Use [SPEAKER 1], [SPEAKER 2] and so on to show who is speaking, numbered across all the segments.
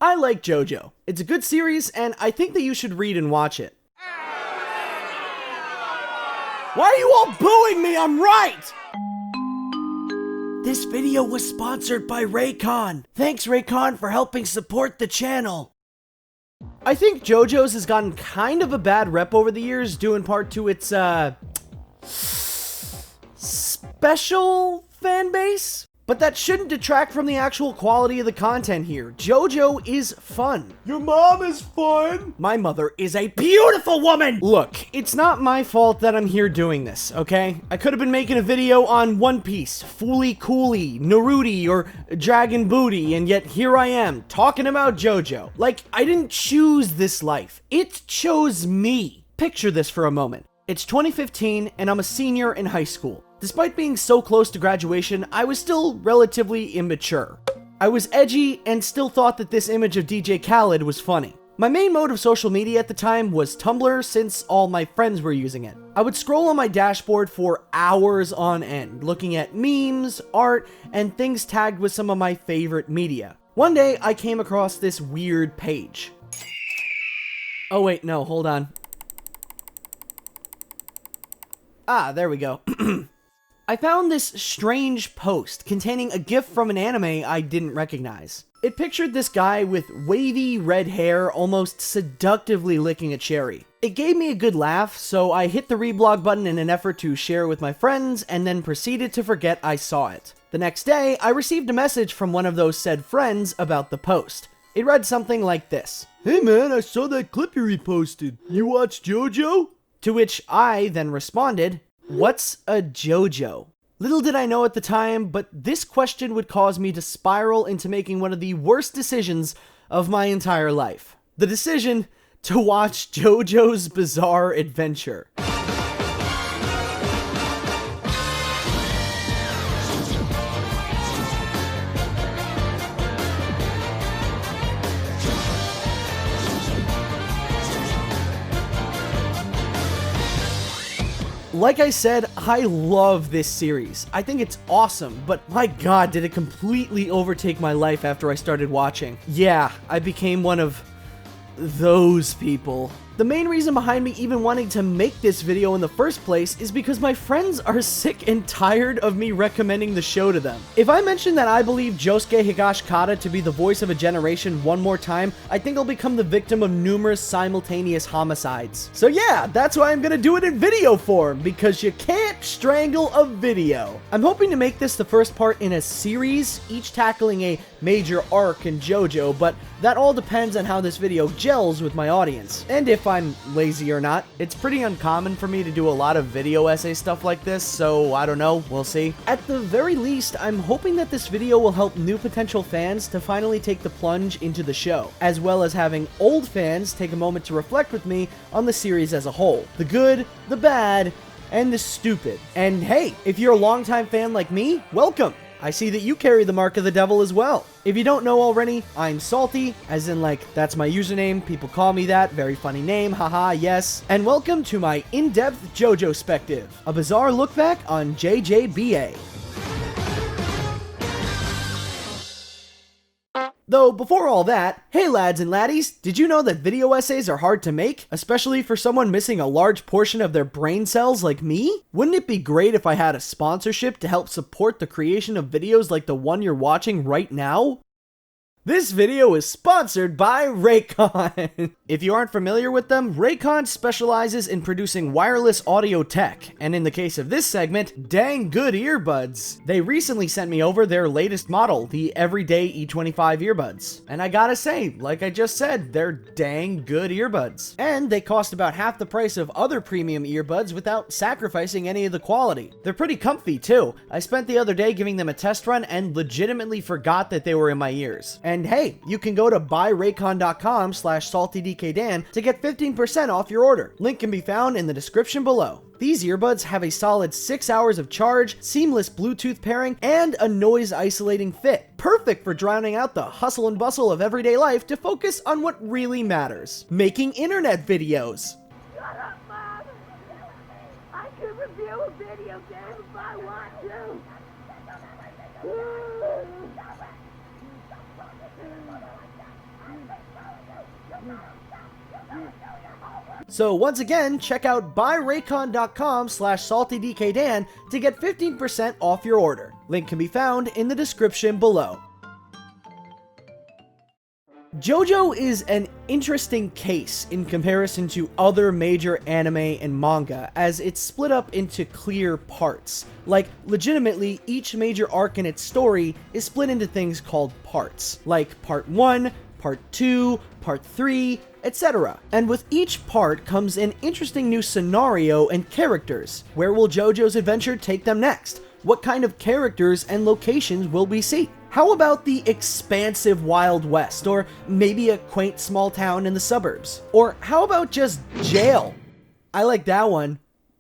[SPEAKER 1] I like Jojo. It's a good series, and I think that you should read and watch it. Why are you all booing me? I'm right! This video was sponsored by Raycon. Thanks, Raycon, for helping support the channel. I think JoJo's has gotten kind of a bad rep over the years, due in part to its, special fan base? But that shouldn't detract from the actual quality of the content here. JoJo is fun. Your mom is fun. My mother is a beautiful woman. Look, it's not my fault that I'm here doing this, okay? I could have been making a video on One Piece, Fooly Cooly, Naruto, or Dragon Booty, and yet here I am, talking about JoJo. Like, I didn't choose this life. It chose me. Picture this for a moment. It's 2015, and I'm a senior in high school. Despite being so close to graduation, I was still relatively immature. I was edgy and still thought that this image of DJ Khaled was funny. My main mode of social media at the time was Tumblr, since all my friends were using it. I would scroll on my dashboard for hours on end, looking at memes, art, and things tagged with some of my favorite media. One day, I came across this weird page. Oh wait, no, hold on. Ah, there we go. I found this strange post containing a gif from an anime I didn't recognize. It pictured this guy with wavy red hair almost seductively licking a cherry. It gave me a good laugh, so I hit the reblog button in an effort to share it with my friends and then proceeded to forget I saw it. The next day, I received a message from one of those said friends about the post. It read something like this. Hey man, I saw that clip you reposted. You watch JoJo? To which I then responded, what's a JoJo? Little did I know at the time, but this question would cause me to spiral into making one of the worst decisions of my entire life. The decision to watch JoJo's Bizarre Adventure. Like I said, I love this series. I think it's awesome, but my god, did it completely overtake my life after I started watching. Yeah, I became one of those people. The main reason behind me even wanting to make this video in the first place is because my friends are sick and tired of me recommending the show to them. If I mention that I believe Josuke Higashikata to be the voice of a generation one more time, I think I'll become the victim of numerous simultaneous homicides. So yeah, that's why I'm gonna do it in video form, because you can't strangle a video. I'm hoping to make this the first part in a series, each tackling a major arc in JoJo, but that all depends on how this video gels with my audience, and if I'm lazy or not. It's pretty uncommon for me to do a lot of video essay stuff like this, so I don't know, we'll see. At the very least, I'm hoping that this video will help new potential fans to finally take the plunge into the show, as well as having old fans take a moment to reflect with me on the series as a whole. The good, the bad, and the stupid. And hey, if you're a longtime fan like me, welcome! I see that you carry the mark of the devil as well. If you don't know already, I'm Salty, as in like, that's my username, people call me that, very funny name, haha, yes. And welcome to my in-depth Jojospective, a bizarre look back on JJBA. Though, before all that, hey lads and laddies, did you know that video essays are hard to make? Especially for someone missing a large portion of their brain cells like me? Wouldn't it be great if I had a sponsorship to help support the creation of videos like the one you're watching right now? This video is sponsored by Raycon. If you aren't familiar with them, Raycon specializes in producing wireless audio tech, and in the case of this segment, dang good earbuds. They recently sent me over their latest model, the Everyday E25 earbuds. And I gotta say, like I just said, they're dang good earbuds. And they cost about half the price of other premium earbuds without sacrificing any of the quality. They're pretty comfy too. I spent the other day giving them a test run and legitimately forgot that they were in my ears. And hey, you can go to buyraycon.com/saltydkdan to get 15% off your order. Link can be found in the description below. These earbuds have a solid 6 hours of charge, seamless Bluetooth pairing, and a noise isolating fit. Perfect for drowning out the hustle and bustle of everyday life to focus on what really matters. Making internet videos.
[SPEAKER 2] Shut up, Mom! I can review a video game if I want to!
[SPEAKER 1] So once again, check out buyraycon.com/saltydkdan to get 15% off your order. Link can be found in the description below. Jojo is an interesting case in comparison to other major anime and manga, as it's split up into clear parts. Like, legitimately, each major arc in its story is split into things called parts, like Part 1, Part 2, Part 3, etc. And with each part comes an interesting new scenario and characters. Where will Jojo's adventure take them next? What kind of characters and locations will we see? How about the expansive Wild West, or maybe a quaint small town in the suburbs? Or how about just jail? I like that one.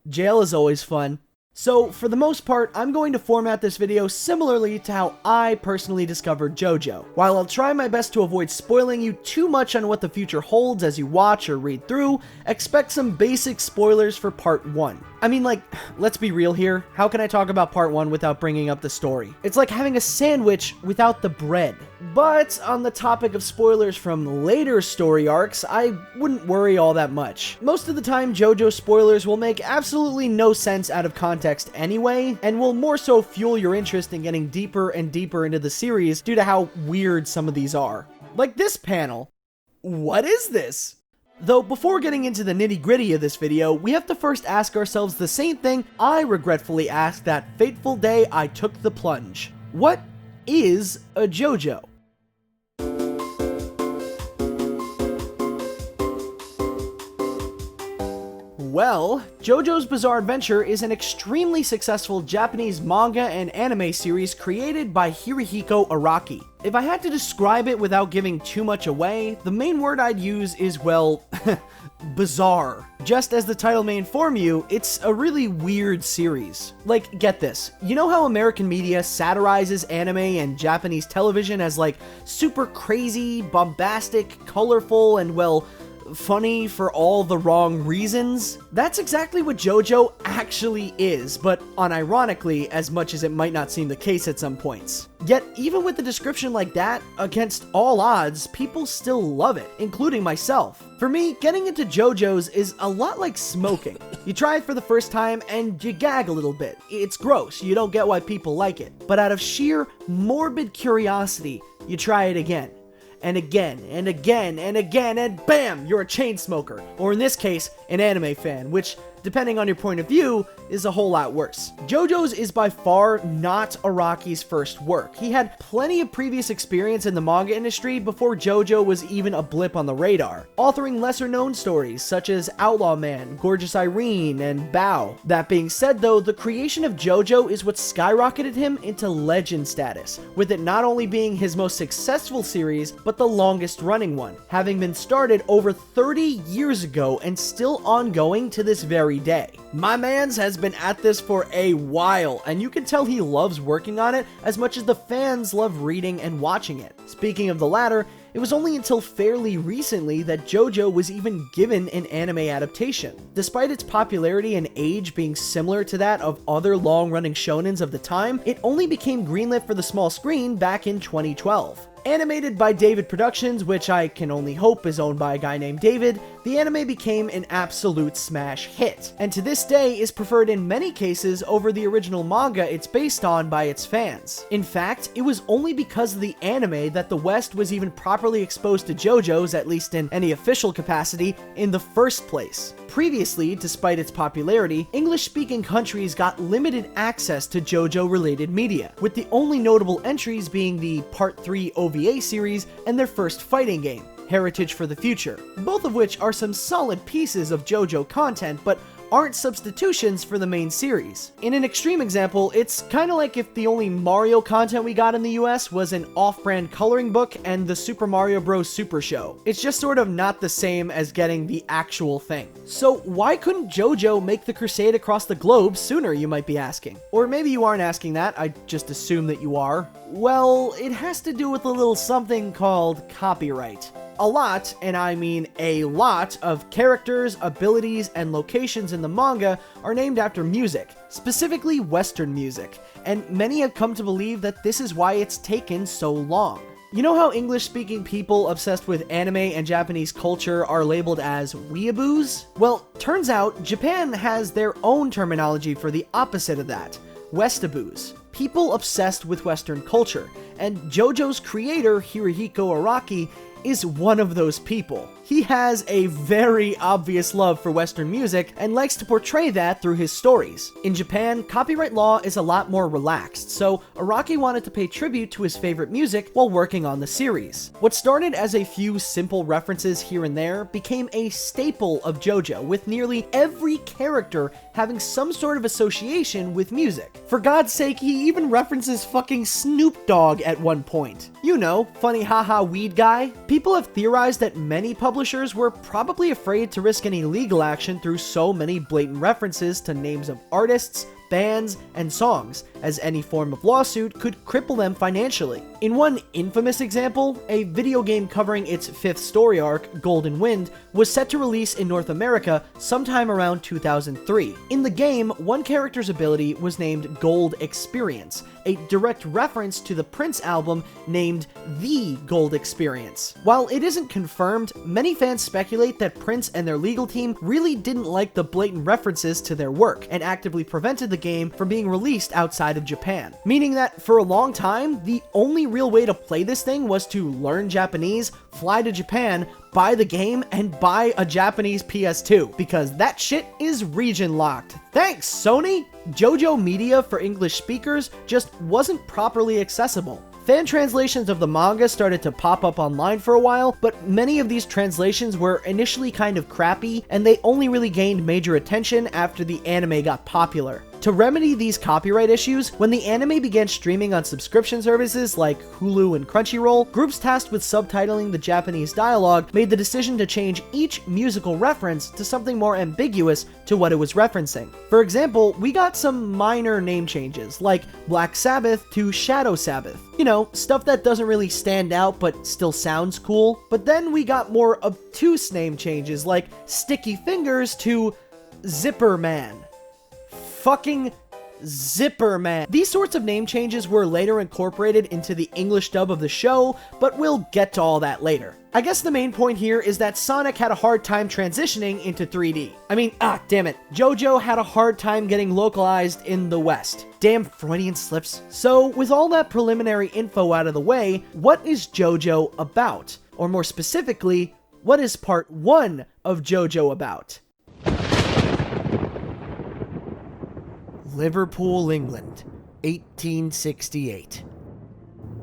[SPEAKER 1] Jail is always fun. So, for the most part, I'm going to format this video similarly to how I personally discovered Jojo. While I'll try my best to avoid spoiling you too much on what the future holds as you watch or read through, expect some basic spoilers for Part 1. I mean, like, let's be real here. How can I talk about Part 1 without bringing up the story? It's like having a sandwich without the bread. But on the topic of spoilers from later story arcs, I wouldn't worry all that much. Most of the time, Jojo spoilers will make absolutely no sense out of context anyway, and will more so fuel your interest in getting deeper and deeper into the series due to how weird some of these are. Like this panel. What is this? Though before getting into the nitty-gritty of this video, we have to first ask ourselves the same thing I regretfully asked that fateful day I took the plunge. What is a JoJo? Well, JoJo's Bizarre Adventure is an extremely successful Japanese manga and anime series created by Hirohiko Araki. If I had to describe it without giving too much away, the main word I'd use is, well, bizarre. Just as the title may inform you, it's a really weird series. Like, get this. You know how American media satirizes anime and Japanese television as, like, super crazy, bombastic, colorful, and, well, funny for all the wrong reasons? That's exactly what JoJo actually is, but unironically, as much as it might not seem the case at some points. Yet, even with a description like that, against all odds, people still love it, including myself. For me, getting into JoJo's is a lot like smoking. You try it for the first time and you gag a little bit. It's gross, you don't get why people like it. But out of sheer morbid curiosity, you try it again. And again, and again, and again, and bam, you're a chain smoker. Or in this case, an anime fan, which, depending on your point of view, is a whole lot worse. JoJo's is by far not Araki's first work. He had plenty of previous experience in the manga industry before JoJo was even a blip on the radar, authoring lesser-known stories such as Outlaw Man, Gorgeous Irene, and Bao. That being said though, the creation of JoJo is what skyrocketed him into legend status, with it not only being his most successful series, but the longest running one, having been started over 30 years ago and still ongoing to this very day. My man's has been at this for a while, and you can tell he loves working on it as much as the fans love reading and watching it. Speaking of the latter, it was only until fairly recently that JoJo was even given an anime adaptation. Despite its popularity and age being similar to that of other long-running shonens of the time, it only became greenlit for the small screen back in 2012. Animated by David Productions, which I can only hope is owned by a guy named David, the anime became an absolute smash hit, and to this day is preferred in many cases over the original manga it's based on by its fans. In fact, it was only because of the anime that the West was even properly exposed to JoJo's, at least in any official capacity, in the first place. Previously, despite its popularity, English-speaking countries got limited access to JoJo-related media, with the only notable entries being the Part 3 OVA series and their first fighting game, Heritage for the Future, both of which are some solid pieces of JoJo content, but aren't substitutions for the main series. In an extreme example, it's kinda like if the only Mario content we got in the US was an off-brand coloring book and the Super Mario Bros. Super Show. It's just sort of not the same as getting the actual thing. So why couldn't JoJo make the crusade across the globe sooner, you might be asking? Or maybe you aren't asking that, I just assume that you are. Well, it has to do with a little something called copyright. A lot, and I mean a lot, of characters, abilities, and locations in the manga are named after music, specifically Western music, and many have come to believe that this is why it's taken so long. You know how English-speaking people obsessed with anime and Japanese culture are labeled as weeaboos? Well, turns out Japan has their own terminology for the opposite of that, westaboos. People obsessed with Western culture, and JoJo's creator, Hirohiko Araki, is one of those people. He has a very obvious love for Western music and likes to portray that through his stories. In Japan, copyright law is a lot more relaxed, so Araki wanted to pay tribute to his favorite music while working on the series. What started as a few simple references here and there became a staple of JoJo, with nearly every character having some sort of association with music. For God's sake, he even references fucking Snoop Dogg at one point. You know, funny haha weed guy. People have theorized that many publishers were probably afraid to risk any legal action through so many blatant references to names of artists, bands, and songs, as any form of lawsuit could cripple them financially. In one infamous example, a video game covering its fifth story arc, Golden Wind, was set to release in North America sometime around 2003. In the game, one character's ability was named Gold Experience, a direct reference to the Prince album named The Gold Experience. While it isn't confirmed, many fans speculate that Prince and their legal team really didn't like the blatant references to their work and actively prevented the game from being released outside of Japan. Meaning that for a long time, the only real way to play this thing was to learn Japanese, fly to Japan, buy the game, and buy a Japanese PS2, because that shit is region locked. Thanks, Sony! JoJo media for English speakers just wasn't properly accessible. Fan translations of the manga started to pop up online for a while, but many of these translations were initially kind of crappy, and they only really gained major attention after the anime got popular. To remedy these copyright issues, when the anime began streaming on subscription services like Hulu and Crunchyroll, groups tasked with subtitling the Japanese dialogue made the decision to change each musical reference to something more ambiguous to what it was referencing. For example, we got some minor name changes, like Black Sabbath to Shadow Sabbath. You know, stuff that doesn't really stand out but still sounds cool. But then we got more obtuse name changes, like Sticky Fingers to Zipper Man. Fucking Zipper Man. These sorts of name changes were later incorporated into the English dub of the show, but we'll get to all that later. I guess the main point here is that Sonic had a hard time transitioning into 3D. Damn it. JoJo had a hard time getting localized in the West. Damn Freudian slips. So, with all that preliminary info out of the way, what is JoJo about? Or more specifically, what is part 1 of JoJo about? Liverpool, England, 1868.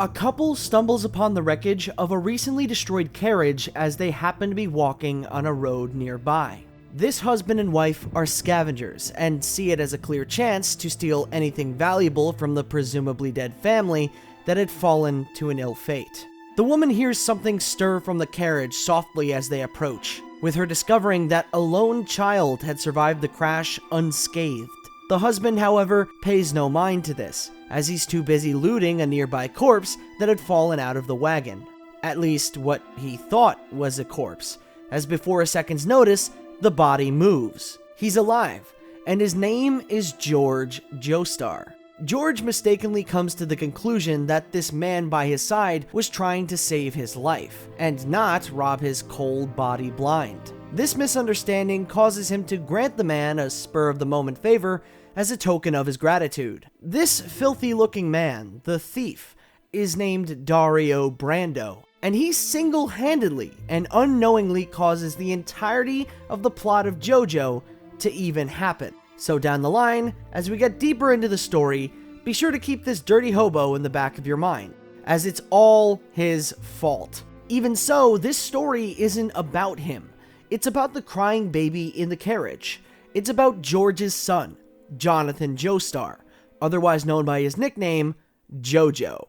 [SPEAKER 1] A couple stumbles upon the wreckage of a recently destroyed carriage as they happen to be walking on a road nearby. This husband and wife are scavengers and see it as a clear chance to steal anything valuable from the presumably dead family that had fallen to an ill fate. The woman hears something stir from the carriage softly as they approach, with her discovering that a lone child had survived the crash unscathed. The husband, however, pays no mind to this, as he's too busy looting a nearby corpse that had fallen out of the wagon. At least, what he thought was a corpse, as before a second's notice, the body moves. He's alive, and his name is George Joestar. George mistakenly comes to the conclusion that this man by his side was trying to save his life, and not rob his cold body blind. This misunderstanding causes him to grant the man a spur-of-the-moment favor as a token of his gratitude. This filthy-looking man, the thief, is named Dario Brando, and he single-handedly and unknowingly causes the entirety of the plot of JoJo to even happen. So down the line, as we get deeper into the story, be sure to keep this dirty hobo in the back of your mind, as it's all his fault. Even so, this story isn't about him. It's about the crying baby in the carriage. It's about George's son, Jonathan Joestar, otherwise known by his nickname, Jojo.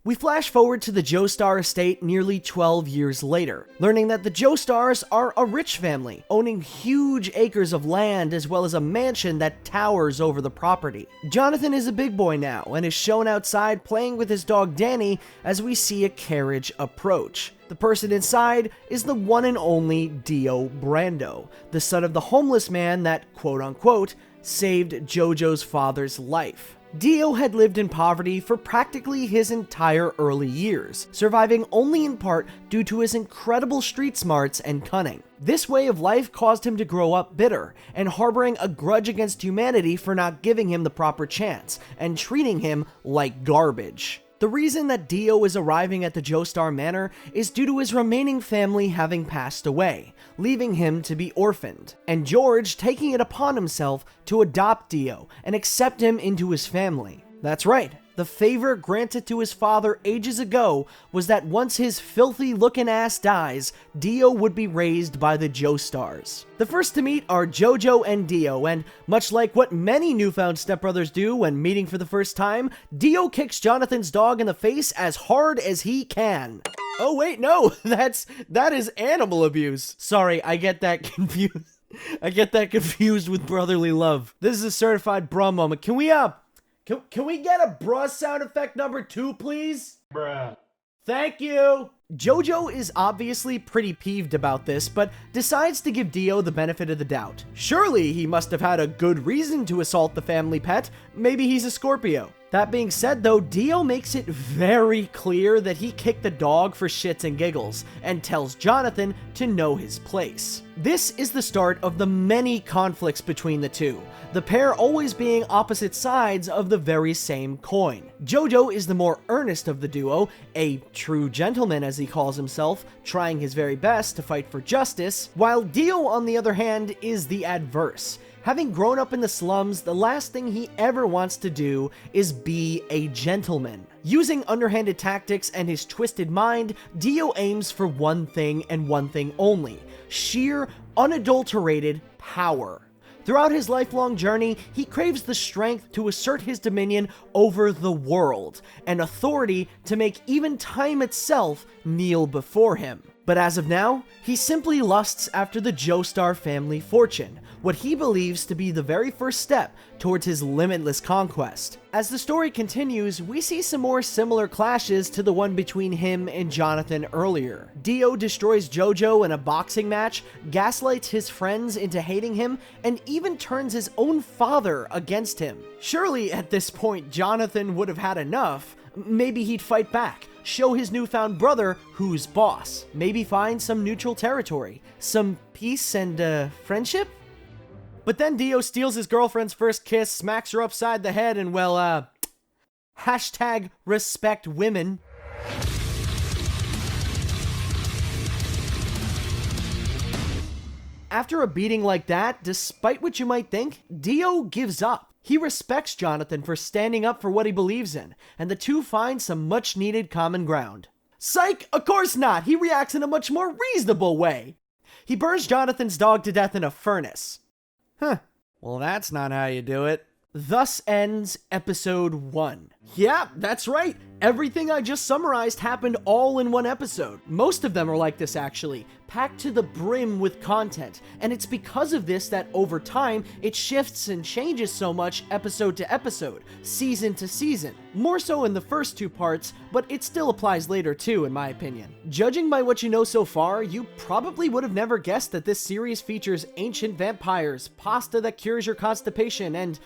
[SPEAKER 1] We flash forward to the Joestar estate nearly 12 years later, learning that the Joestars are a rich family, owning huge acres of land as well as a mansion that towers over the property. Jonathan is a big boy now and is shown outside playing with his dog Danny as we see a carriage approach. The person inside is the one and only Dio Brando, the son of the homeless man that, quote-unquote, saved Jojo's father's life. Dio had lived in poverty for practically his entire early years, surviving only in part due to his incredible street smarts and cunning. This way of life caused him to grow up bitter and harboring a grudge against humanity for not giving him the proper chance and treating him like garbage. The reason that Dio is arriving at the Joestar Manor is due to his remaining family having passed away, leaving him to be orphaned, and George taking it upon himself to adopt Dio and accept him into his family. That's right. The favor granted to his father ages ago was that once his filthy looking ass dies, Dio would be raised by the Joestars. The first to meet are Jojo and Dio, and much like what many newfound stepbrothers do when meeting for the first time, Dio kicks Jonathan's dog in the face as hard as he can. Oh wait, no, that is animal abuse. Sorry, I get that confused. I get that confused with brotherly love. This is a certified bra moment. Can we get a bra sound effect number 2, please? Bruh. Thank you! Jojo is obviously pretty peeved about this, but decides to give Dio the benefit of the doubt. Surely he must have had a good reason to assault the family pet. Maybe he's a Scorpio. That being said though, Dio makes it very clear that he kicked the dog for shits and giggles, and tells Jonathan to know his place. This is the start of the many conflicts between the two, the pair always being opposite sides of the very same coin. Jojo is the more earnest of the duo, a true gentleman as he calls himself, trying his very best to fight for justice, while Dio on the other hand is the adverse. Having grown up in the slums, the last thing he ever wants to do is be a gentleman. Using underhanded tactics and his twisted mind, Dio aims for one thing and one thing only: sheer, unadulterated power. Throughout his lifelong journey, he craves the strength to assert his dominion over the world, and authority to make even time itself kneel before him. But as of now, he simply lusts after the Joestar family fortune, what he believes to be the very first step towards his limitless conquest. As the story continues, we see some more similar clashes to the one between him and Jonathan earlier. Dio destroys Jojo in a boxing match, gaslights his friends into hating him, and even turns his own father against him. Surely at this point, Jonathan would have had enough. Maybe he'd fight back, show his newfound brother who's boss, maybe find some neutral territory, some peace and friendship? But then Dio steals his girlfriend's first kiss, smacks her upside the head, and well, hashtag respect women. After a beating like that, despite what you might think, Dio gives up. He respects Jonathan for standing up for what he believes in, and the two find some much-needed common ground. Psych! Of course not! He reacts in a much more reasonable way! He burns Jonathan's dog to death in a furnace. Huh. Well, that's not how you do it. Thus ends episode 1. Yeah, that's right. Everything I just summarized happened all in one episode. Most of them are like this actually, packed to the brim with content, and it's because of this that over time, it shifts and changes so much episode to episode, season to season. More so in the first 2 parts, but it still applies later too, in my opinion. Judging by what you know so far, you probably would have never guessed that this series features ancient vampires, pasta that cures your constipation, and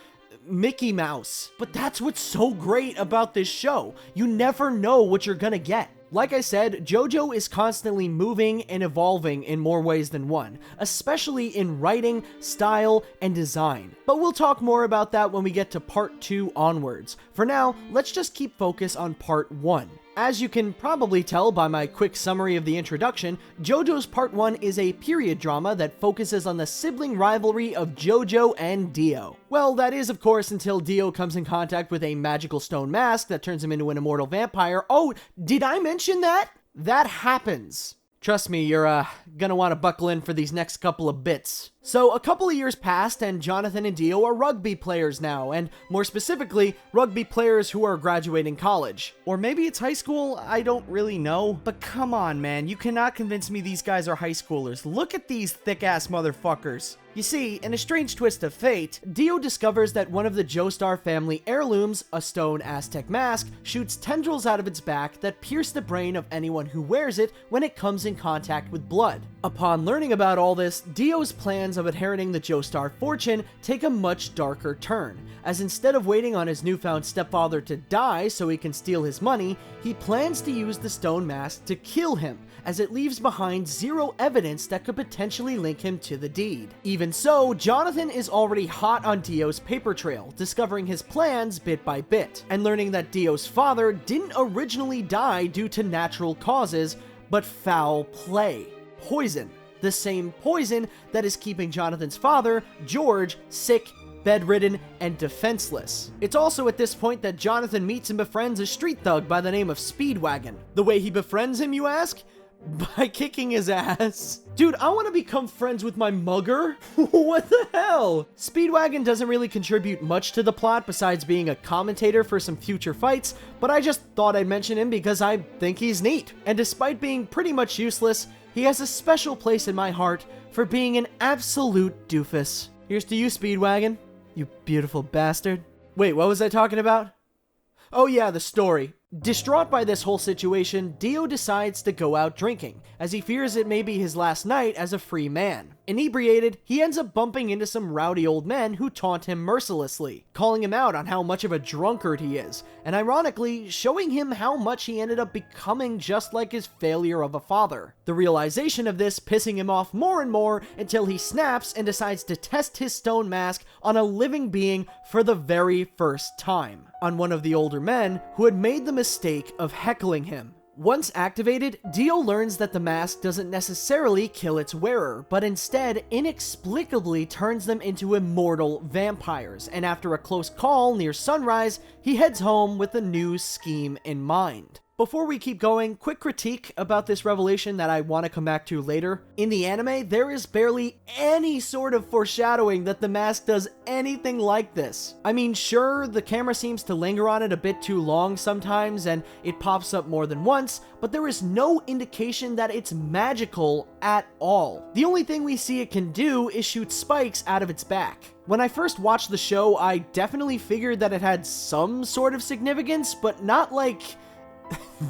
[SPEAKER 1] Mickey Mouse. But that's what's so great about this show. You never know what you're gonna get. Like I said, Jojo is constantly moving and evolving in more ways than one, especially in writing, style, and design. But we'll talk more about that when we get to part 2 onwards. For now, let's just keep focus on part 1. As you can probably tell by my quick summary of the introduction, JoJo's Part 1 is a period drama that focuses on the sibling rivalry of Jojo and Dio. Well, that is of course until Dio comes in contact with a magical stone mask that turns him into an immortal vampire. Oh, did I mention that? That happens. Trust me, you're gonna want to buckle in for these next couple of bits. So a couple of years passed and Jonathan and Dio are rugby players now, and more specifically, rugby players who are graduating college. Or maybe it's high school, I don't really know. But come on man, you cannot convince me these guys are high schoolers. Look at these thick-ass motherfuckers. You see, in a strange twist of fate, Dio discovers that one of the Joestar family heirlooms, a stone Aztec mask, shoots tendrils out of its back that pierce the brain of anyone who wears it when it comes in contact with blood. Upon learning about all this, Dio's plans plans of inheriting the Joestar fortune take a much darker turn, as instead of waiting on his newfound stepfather to die so he can steal his money, he plans to use the stone mask to kill him, as it leaves behind zero evidence that could potentially link him to the deed. Even so, Jonathan is already hot on Dio's paper trail, discovering his plans bit by bit, and learning that Dio's father didn't originally die due to natural causes, but foul play. Poison. The same poison that is keeping Jonathan's father, George, sick, bedridden, and defenseless. It's also at this point that Jonathan meets and befriends a street thug by the name of Speedwagon. The way he befriends him, you ask? By kicking his ass. Dude, I want to become friends with my mugger? What the hell? Speedwagon doesn't really contribute much to the plot besides being a commentator for some future fights, but I just thought I'd mention him because I think he's neat. And despite being pretty much useless, he has a special place in my heart for being an absolute doofus. Here's to you, Speedwagon. You beautiful bastard. Wait, what was I talking about? Oh yeah, the story. Distraught by this whole situation, Dio decides to go out drinking, as he fears it may be his last night as a free man. Inebriated, he ends up bumping into some rowdy old men who taunt him mercilessly, calling him out on how much of a drunkard he is, and ironically, showing him how much he ended up becoming just like his failure of a father. The realization of this pissing him off more and more until he snaps and decides to test his stone mask on a living being for the very first time, on one of the older men who had made the mistake of heckling him. Once activated, Dio learns that the mask doesn't necessarily kill its wearer, but instead inexplicably turns them into immortal vampires, and after a close call near sunrise, he heads home with a new scheme in mind. Before we keep going, quick critique about this revelation that I want to come back to later. In the anime, there is barely any sort of foreshadowing that the mask does anything like this. I mean, sure, the camera seems to linger on it a bit too long sometimes, and it pops up more than once, but there is no indication that it's magical at all. The only thing we see it can do is shoot spikes out of its back. When I first watched the show, I definitely figured that it had some sort of significance, but not like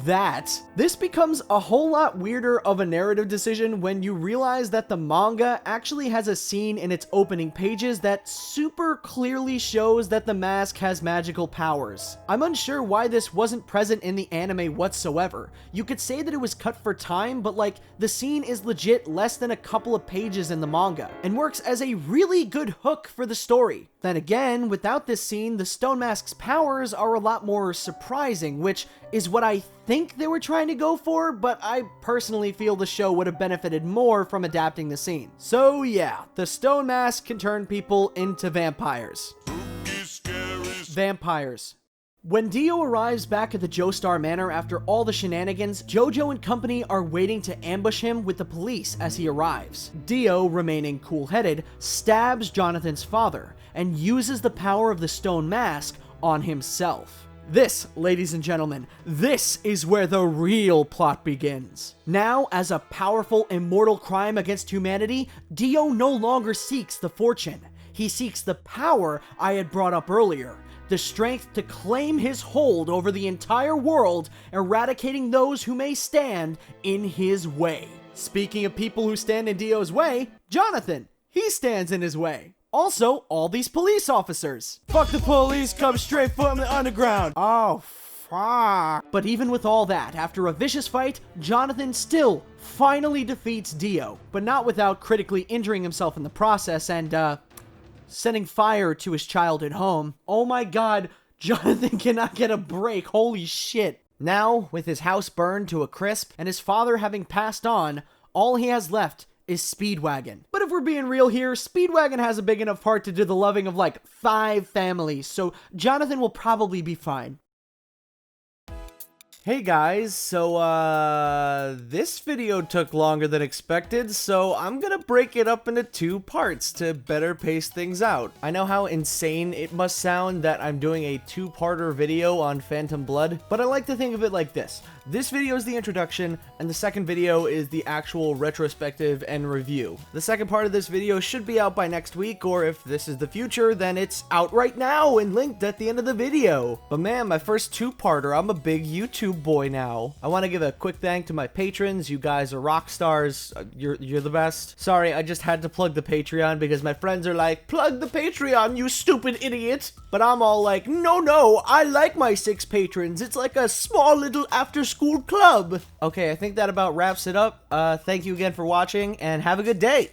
[SPEAKER 1] that. This becomes a whole lot weirder of a narrative decision when you realize that the manga actually has a scene in its opening pages that super clearly shows that the mask has magical powers. I'm unsure why this wasn't present in the anime whatsoever. You could say that it was cut for time, but like, the scene is legit less than a couple of pages in the manga, and works as a really good hook for the story. Then again, without this scene, the stone mask's powers are a lot more surprising, which is what I think they were trying to go for, but I personally feel the show would have benefited more from adapting the scene. So yeah, the stone mask can turn people into vampires. Vampires. When Dio arrives back at the Joestar Manor after all the shenanigans, Jojo and company are waiting to ambush him with the police as he arrives. Dio, remaining cool-headed, stabs Jonathan's father and uses the power of the stone mask on himself. This, ladies and gentlemen, this is where the real plot begins. Now, as a powerful, immortal crime against humanity, Dio no longer seeks the fortune. He seeks the power I had brought up earlier. The strength to claim his hold over the entire world, eradicating those who may stand in his way. Speaking of people who stand in Dio's way, Jonathan, he stands in his way. Also, all these police officers. Fuck the police, come straight from the underground. Oh, fuck. But even with all that, after a vicious fight, Jonathan still finally defeats Dio, but not without critically injuring himself in the process and, setting fire to his childhood home. Oh my god, Jonathan cannot get a break, holy shit. Now, with his house burned to a crisp and his father having passed on, all he has left is Speedwagon. But if we're being real here, Speedwagon has a big enough heart to do the loving of like 5 families, so Jonathan will probably be fine. Hey guys, so this video took longer than expected, so I'm gonna break it up into 2 parts to better pace things out. I know how insane it must sound that I'm doing a 2-parter video on Phantom Blood, but I like to think of it like this. This video is the introduction, and the second video is the actual retrospective and review. The second part of this video should be out by next week, or if this is the future, then it's out right now and linked at the end of the video. But man, my first 2-parter, I'm a big YouTuber YouTube boy now. I want to give a quick thank to my patrons. You guys are rock stars. You're the best. Sorry, I just had to plug the Patreon because my friends are like, plug the Patreon, you stupid idiot. But I'm all like, no, I like my 6 patrons. It's like a small little after-school club. Okay, I think that about wraps it up. Thank you again for watching, and have a good day.